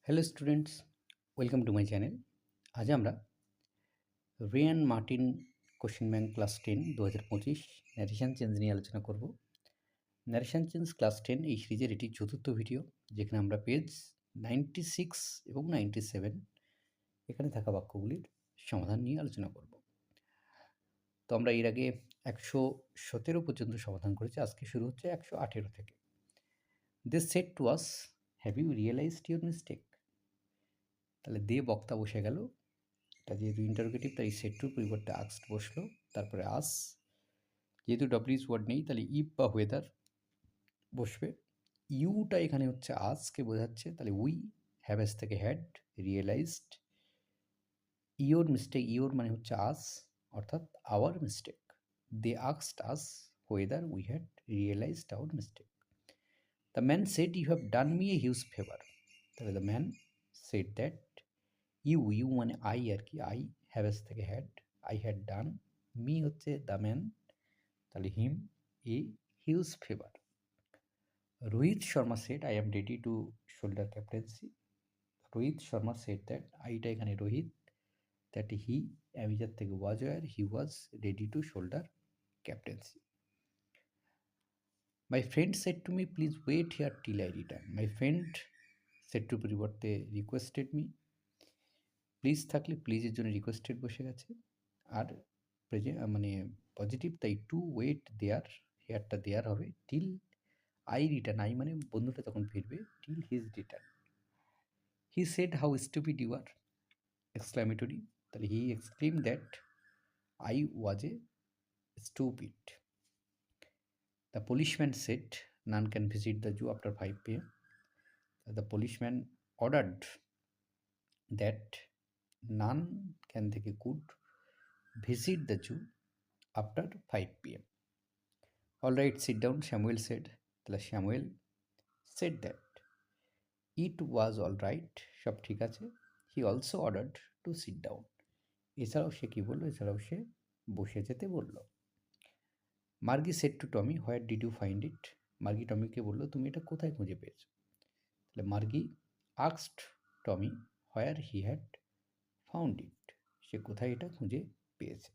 Hello students, welcome to my channel. আজ আমরা Ryan Martin question bank class 10 2025 narration change নিয়ে আলোচনা করব। ন্যারেশন চেঞ্জ ক্লাস 10 এই সিরিজের এটি চতুর্থ ভিডিও, যেখানে আমরা পেজ 96 এবং 97 এখানে থাকা বাক্যগুলির সমাধান নিয়ে আলোচনা করব। তো আমরা এর আগে 117 পর্যন্ত সমাধান করেছি, আজকে শুরু হচ্ছে 118 থেকে। They said to us, have you realised your mistake? তাহলে দে বক্তা বসে গেল, এটা যেহেতু ইন্টারোগেটিভ তাই সেড টুর পরিবর্তে আস্কড বসলো, তারপরে আস, যেহেতু ডব্লিউস ওয়ার্ড নেই তাহলে ইফ বা ওয়েদার বসবে। ইউটা এখানে হচ্ছে আজকে বোঝাচ্ছে, তাহলে উই হ্যাভেস থেকে had, realised, your mistake, your মানে হচ্ছে আস অর্থাৎ our mistake. They asked us whether we had realised our mistake. The man said you have done me a huge favour. তাহলে the man said that, you মানে I আর কি, I haves থেকে had, I had done, me হচ্ছে the man, তাহলে him a huge favour. Rohit Sharma said I am ready to shoulder captaincy. Rohit Sharma said that, আইটা এখানে Rohit, that he অ্যাভিজার থেকে was were, he was ready to shoulder captaincy. My friend said to me please wait here till I return. My friend said to পরিবর্তে requested me, please থাকলে প্লিজের জন্য requested বসে গেছে, আর মানে পজিটিভ তাই টু ওয়েট দেয়ার, হেয়ারটা দেয়ার হবে, till I return, I মানে বন্ধুটা তখন ফিরবে, till his return. He said how stupid you are, exclamatory, তাহলে he exclaim that I was a stupid. The policeman said none can visit the zoo after 5 PM. The policeman ordered that none can থেকে could visit the zoo after 5 PM. All right, sit down, Samuel said, তাহলে Samuel said that it was all right, সব ঠিক আছে। He also ordered to sit down, এছাড়াও সে কী বললো, এছাড়াও সে বসে যেতে বলল। Margie said to Tommy, where did you find it? Margie টমিকে বললো, তুমি এটা কোথায় খুঁজে পেয়েছো? তাহলে Margie asked Tommy where he had found it, সে কোথায় এটা খুঁজে পেয়েছে।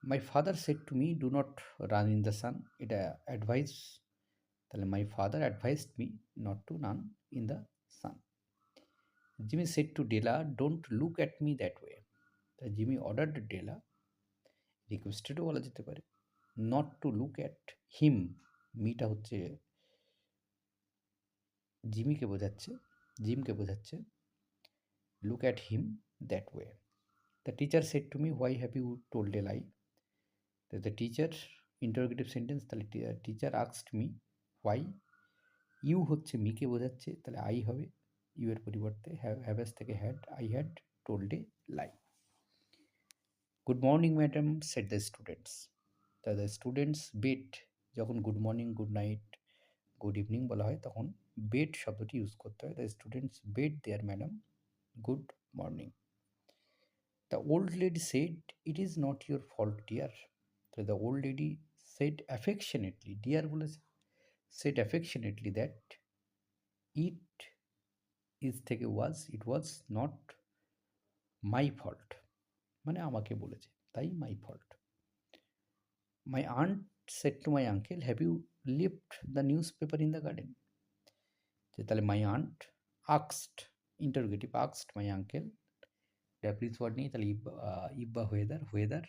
My father said to me do not run in the sun, এটা অ্যাডভাইস, তাহলে my father advised me not to run in the sun. Jimmy said to Della don't look at me that way, তাই Jimmy ordered Della, রিকোয়েস্টেডও বলা যেতে পারে, not to look at him, মিটা হচ্ছে জিমিকে বোঝাচ্ছে, জিমকে বোঝাচ্ছে, look at him that way. The teacher said to me why have you told a lie, the teacher interrogative sentence, তাহলে teacher asked me why, you হচ্ছে মিকে বোঝাচ্ছে, তাহলে আই হবে, ইউ এর পরিবর্তে হ্যাভেস থেকে had, I had told a lie. Good morning madam said the students, the students bade, যখন good morning, good night, good evening বলা হয় তখন বেড শব্দটি ইউজ করতে হয়। The students bade their madam good morning. The old lady said it is not your fault dear, তাহলে the old lady said affectionately, dear বলেছে, said affectionately that it is থেকে was, it was not my fault, মানে আমাকে বলেছে তাই my fault. My aunt shed to my uncle have you lift the news paper in the garden, তাহলে my aunt আক্সড, interrogative আক্সড my uncle, ড্যাপ্লিস word নেই তাহলে if বা weather, weather,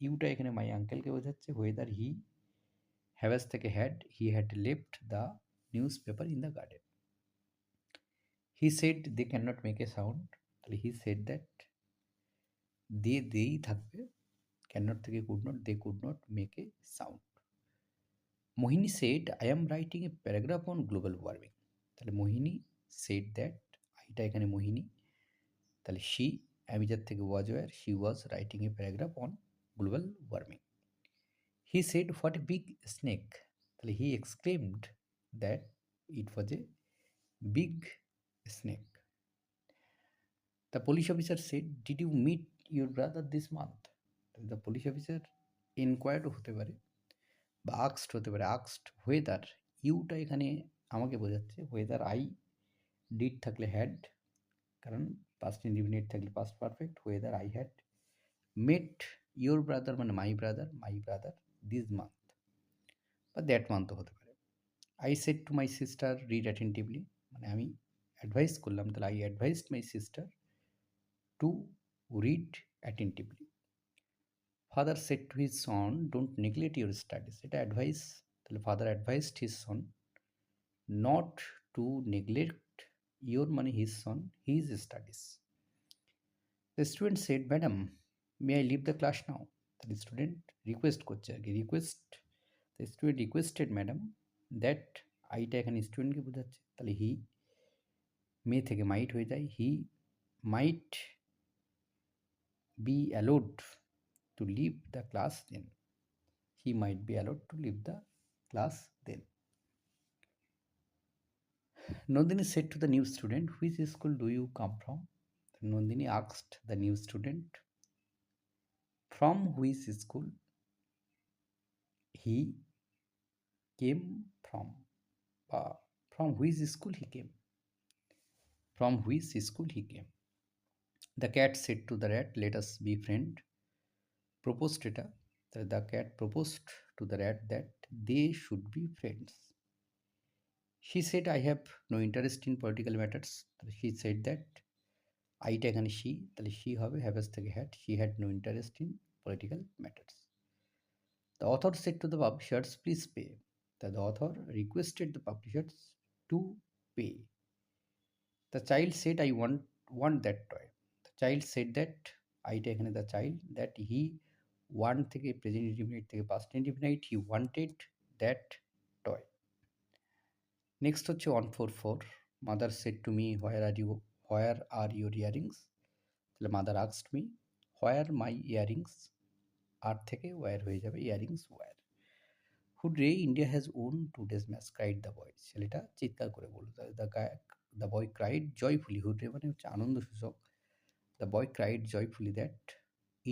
Yuta এখানে my আঙ্কেলকে বোঝাচ্ছে, ওয়েদার হি হ্যাভেস থেকে had, he had left the news paper in the garden. He said they can not make a sound, তাহলে he said that they থাকবে, can not থেকে could not, they could not make a sound. Mohini said I am writing a paragraph on global warming, তাহলে Mohini shed that, আইটা এখানে মোহিনী, তাহলে she am is are থেকে was were, she was writing a paragraph on global warming. He said what a big snake, তাহলে he exclaimed that it was a big snake. The police officer said did you meet your brother this month, the police officer ইনকোয়ার্ডও হতে পারে বা আক্সড হতে পারে, আক্সড whether, Yuta এখানে আমাকে বোঝাচ্ছে, হোয়েদার আই ডিড থাকলে হ্যাড, কারণ পাস্ট ইনডিফিনিট থাকলে past perfect. Whether I had met your brother মানে মাই ব্রাদার দিস মান্থ বা দ্যাট মান্থও হতে পারে। I said to my sister read attentively, মানে আমি অ্যাডভাইস করলাম, তাহলে I advised my sister to read attentively. Father said to his son don't neglect your studies, এটা অ্যাডভাইস, তাহলে father advised his son not to neglect your মানে his son his studies. The student said madam may I leave the class now, তাহলে student request করছে আর কি, request, the student requested madam that, আইটা এখানে স্টুডেন্টকে বোঝাচ্ছে, তাহলে হি মে থেকে মাইট হয়ে যায়, he might be allowed to leave the class then, he might be allowed to leave the class then. Nandini said to the new student, which school do you come from? Nandini asked the new student from which school he came from. From which school he came. From which school he came. The cat said to the rat, let us be friend. Proposed it. The cat proposed to the rat that they should be friends. She said, I have no interest in political matters. She said that আইটা এখানে she, তাহলে she হবে has থেকে had, she had no interest in political matters. The author said to the publishers please pay, the author requested the publishers to pay. The child said I want that toy, the child said that, আইটা এখানে the child, that he want থেকে present indefinite থেকে past indefinite, he wanted that toy. Next হচ্ছে 144, mother said to me where are your earrings, তাহলে mother আক্সড me where my earrings, are থেকে were হয়ে যাবে earrings were. Hurrah India has won today's match cried the boy, ছেলেটা চিৎকার করে বলল, দ্য বয় ক্রাইড জয়ফুলি, হুডরে মানে হচ্ছে আনন্দ সূচক, the boy cried joyfully that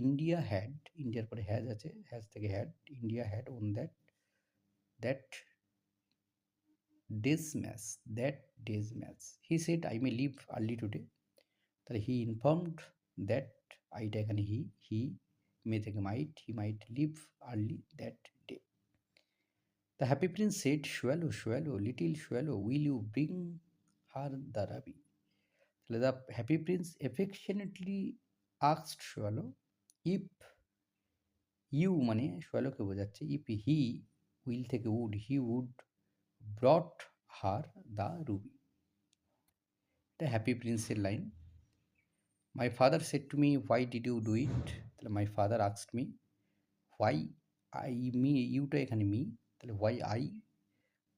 India had, ইন্ডিয়ার পরে হ্যাজ আছে, হ্যাজ থেকে had, India had won that day's match. He said I may leave early today, তাহলে হি ইনফর্মড দ্যাট, আইটা এখানে হি মে থেকে might, he might leave early that day. The happy prince said swallow swallow little swallow will you bring her the ruby, তাহলে the happy prince affectionately asked swallow if you মানে শোয়ালোকে বোঝাচ্ছে, if he will থেকে would, he would brought her the ruby. এটা happy প্রিন্সের line. My father said to me why did you do it, তাহলে my father asked me why, I me ইউটা এখানে me, তাহলে হোয়াই আই,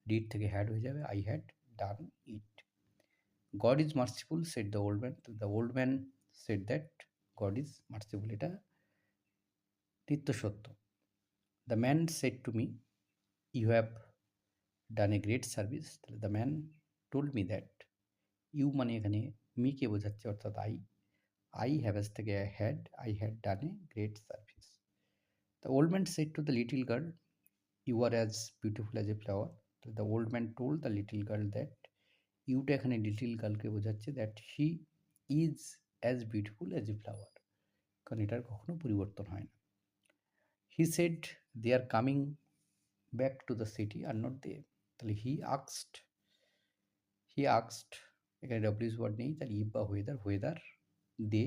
ডিড থেকে had হয়ে যাবে, I had done it. God is merciful said the old man, the old man said that God is merciful, এটা নিত্য সত্য। The man said to me you have done a great service, তাহলে the man told me that, you মানে এখানে মিকে বোঝাচ্ছে অর্থাৎ I haves থেকে I had done a great service. The old man said to the little girl you are as beautiful as a flower, the old man told the little girl that, ইউটা এখানে little গার্লকে বোঝাচ্ছে, that she is as beautiful as a flower, কারণ এটার কখনো পরিবর্তন হয় না। He said they are coming back to the city are not they, তাহলে হি আক্সড এখানে ডব্লিউস ওয়ার্ড নেই, তাহলে ইফ বা ওয়েদার দে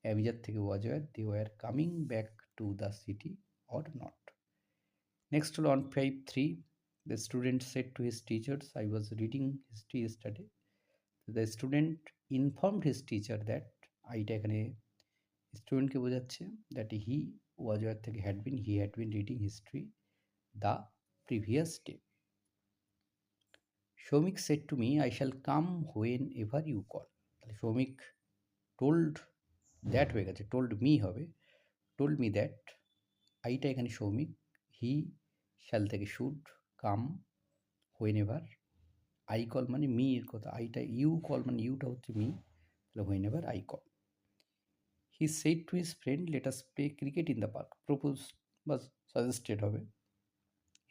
অ্যাভিজার থেকে was were, they were coming back to the city or not. Next হলো 153, the student said to his teachers I was reading history study, the student informed his teacher that, আইটা এখানে স্টুডেন্টকে বোঝাচ্ছে, that he was were থেকে had been reading history the previous day. Soumik said to me I shall come whenever you call, তাহলে Soumik told that হয়ে গেছে, told me হবে, told me that, আইটা এখানে সৌমিক, হি শ্যাল থেকে should, come whenever, I call মানে me এর কথা, আইটা ইউ কল মানে ইউটা হচ্ছে মি, তাহলে whenever I call. He said to his friend let us play cricket in the park, propose বা সাজেস্টেড হবে,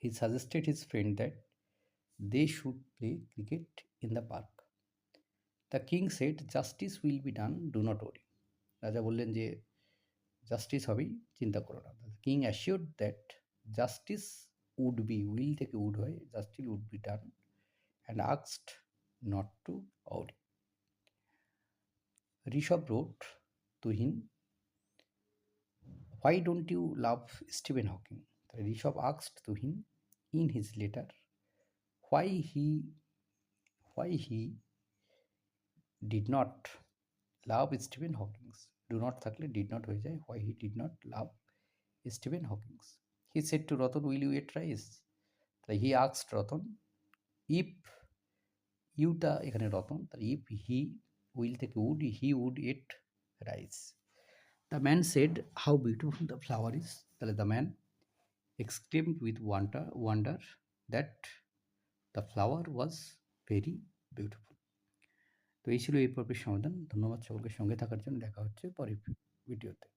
he suggested his friend that they should play cricket in the park. The king said justice will be done, do not ওরি। রাজা বললেন যে justice হবেই, চিন্তা করো না। King assured that justice would be, will থেকে উড হয়, justice would be done and asked not to worry. Rishabh wrote to him, why don't you love Stephen Hawking? Rishabh asked to him in his letter why he why he did not love Stephen Hawking. Do not থাকলে did not হয়ে যায়, why he did not love Stephen Hawking. He said to Ratan, will you eat rice? He asked Ratan if ইউটা এখানে Ratan, if he will থেকে would, he would eat rice. The man said how beautiful the flower is. তাহলে the man exclaimed with wonder that the flower was very beautiful. তো এই ছিল এই পর্বের সমাধান। ধন্যবাদ সকলকে সঙ্গে থাকার জন্য। দেখা হচ্ছে পরের ভিডিওতে।